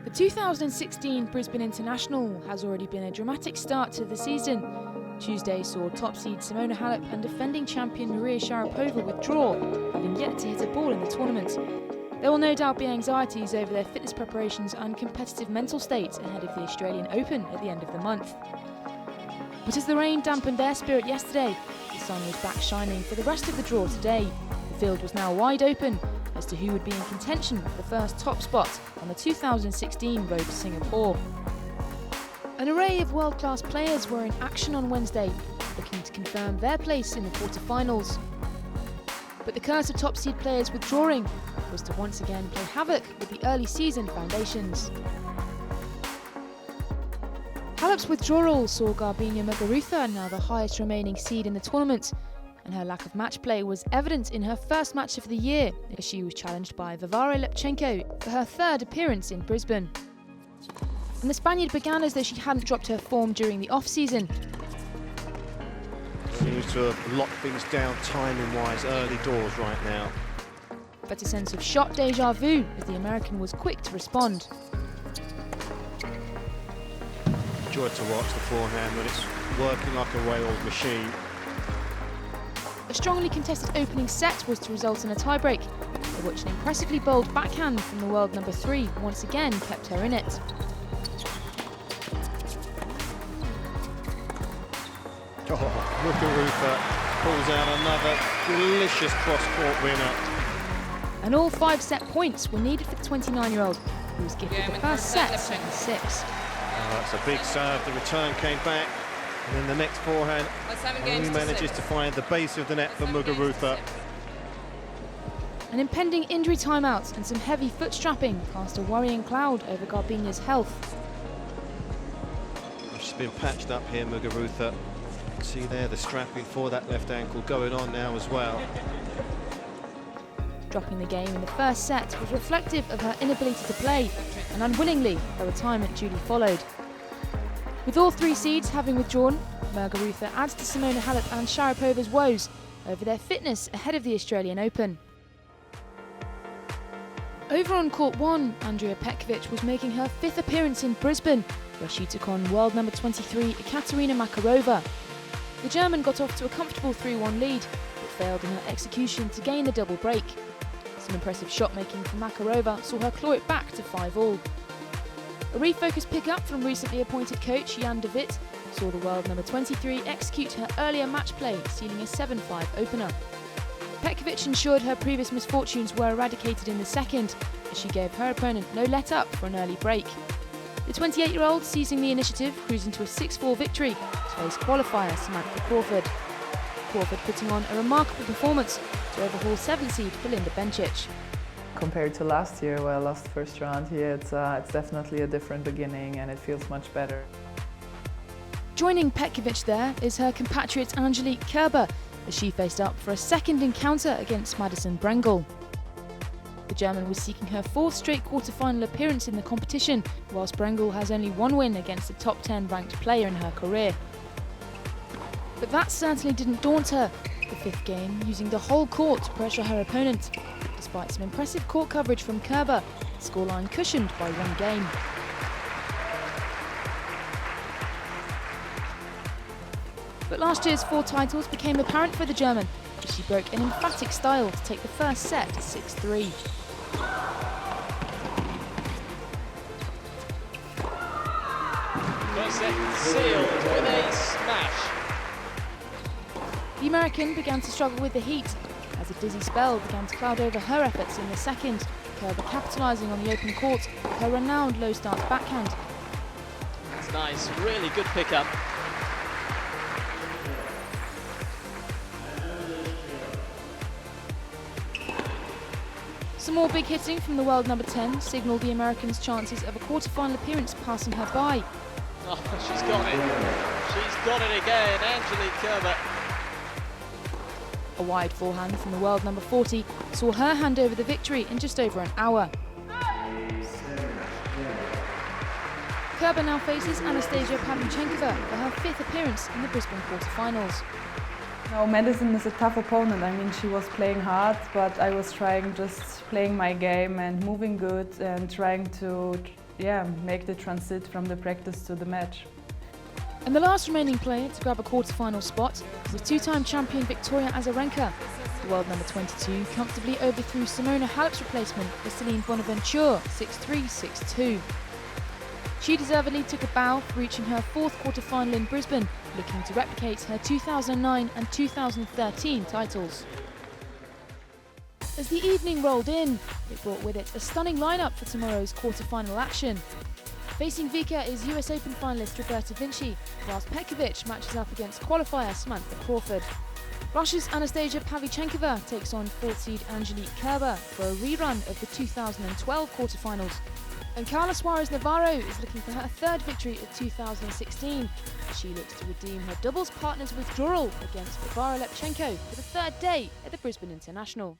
The 2016 Brisbane International has already been a dramatic start to the season. Tuesday saw top seed Simona Halep and defending champion Maria Sharapova withdraw, having yet to hit a ball in the tournament. There will no doubt be anxieties over their fitness preparations and competitive mental state ahead of the Australian Open at the end of the month. But as the rain dampened their spirit yesterday, the sun was back shining for the rest of the draw today. The field was now wide open as to who would be in contention for the first top spot on the 2016 road to Singapore. An array of world-class players were in action on Wednesday, looking to confirm their place in the quarterfinals. But the curse of top seed players withdrawing was to once again play havoc with the early season foundations. Halep's withdrawal saw Garbine Muguruza now the highest remaining seed in the tournament, and her lack of match play was evident in her first match of the year as she was challenged by Varvara Lepchenko for her third appearance in Brisbane. And the Spaniard began as though she hadn't dropped her form during the off-season. Seems to have locked things down timing-wise early doors right now. But a sense of shot déjà vu as the American was quick to respond. Joy to watch the forehand when it's working like a well-oiled machine. A strongly contested opening set was to result in a tiebreak, of which an impressively bowled backhand from the world number 3 once again kept her in it. Muguruza pulls out another delicious cross-court winner. And all 5 set points were needed for the 29-year-old, who was gifted the first set in 6. That's a big serve, the return came back, and then the next forehand only manages to find the base of the net for Muguruza. An impending injury timeout and some heavy foot strapping cast a worrying cloud over Garbine's health. She's been patched up here, Muguruza. See there the strapping for that left ankle going on now as well. Dropping the game in the first set was reflective of her inability to play, and unwillingly a retirement duty followed. With all 3 seeds having withdrawn, Muguruza adds to Simona Halep and Sharapova's woes over their fitness ahead of the Australian Open. Over on court 1, Andrea Petkovic was making her 5th appearance in Brisbane, where she took on world number 23 Ekaterina Makarova. The German got off to a comfortable 3-1 lead, but failed in her execution to gain the double break. Some impressive shot-making from Makarova saw her claw it back to 5-all. A refocused pick-up from recently appointed coach Jan de Witt saw the world number 23 execute her earlier match play, sealing a 7-5 opener. Petkovic ensured her previous misfortunes were eradicated in the second, as she gave her opponent no let-up for an early break. The 28-year-old seizing the initiative, cruising to a 6-4 victory to face qualifier Samantha Crawford. Crawford putting on a remarkable performance to overhaul 7th seed Belinda Bencic. Compared to last year, where I lost first round here, it's definitely a different beginning and it feels much better. Joining Petkovic there is her compatriot Angelique Kerber, as she faced up for a second encounter against Madison Brengel. The German was seeking her 4th straight quarter-final appearance in the competition, whilst Brengel has only 1 win against a top 10 ranked player in her career. But that certainly didn't daunt her, the 5th game using the whole court to pressure her opponent. Despite some impressive court coverage from Kerber, the scoreline cushioned by 1 game. But last year's 4 titles became apparent for the German, as she broke an emphatic style to take the first set 6-3. First set sealed with a smash. The American began to struggle with the heat, as a dizzy spell began to cloud over her efforts in the second, Kerber capitalising on the open court with her renowned low start backhand. That's nice, really good pickup. Some more big hitting from the world number 10 signalled the American's chances of a quarter-final appearance passing her by. Oh, she's got it. She's got it again, Angelique Kerber. A wide forehand from the world number 40 saw her hand over the victory in just over an hour. Kerber now faces Anastasia Pavlyuchenkova for her 5th appearance in the Brisbane quarterfinals. No, Madison is a tough opponent. I mean, she was playing hard, but I was trying just playing my game and moving good and trying to make the transit from the practice to the match. And the last remaining player to grab a quarter-final spot was two-time champion Victoria Azarenka. The world number 22 comfortably overthrew Simona Halep's replacement, Vaseline Bonaventure, 6-3, 6-2. She deservedly took a bow, reaching her fourth quarter-final in Brisbane, looking to replicate her 2009 and 2013 titles. As the evening rolled in, it brought with it a stunning lineup for tomorrow's quarter-final action. Facing Vika is US Open finalist Roberta Vinci, whilst Petkovic matches up against qualifier Samantha Crawford. Russia's Anastasia Pavlyuchenkova takes on fourth seed Angelique Kerber for a rerun of the 2012 quarterfinals. And Carla Suarez Navarro is looking for her third victory of 2016. She looks to redeem her doubles partner's withdrawal against Barbara Lepchenko for the third day at the Brisbane International.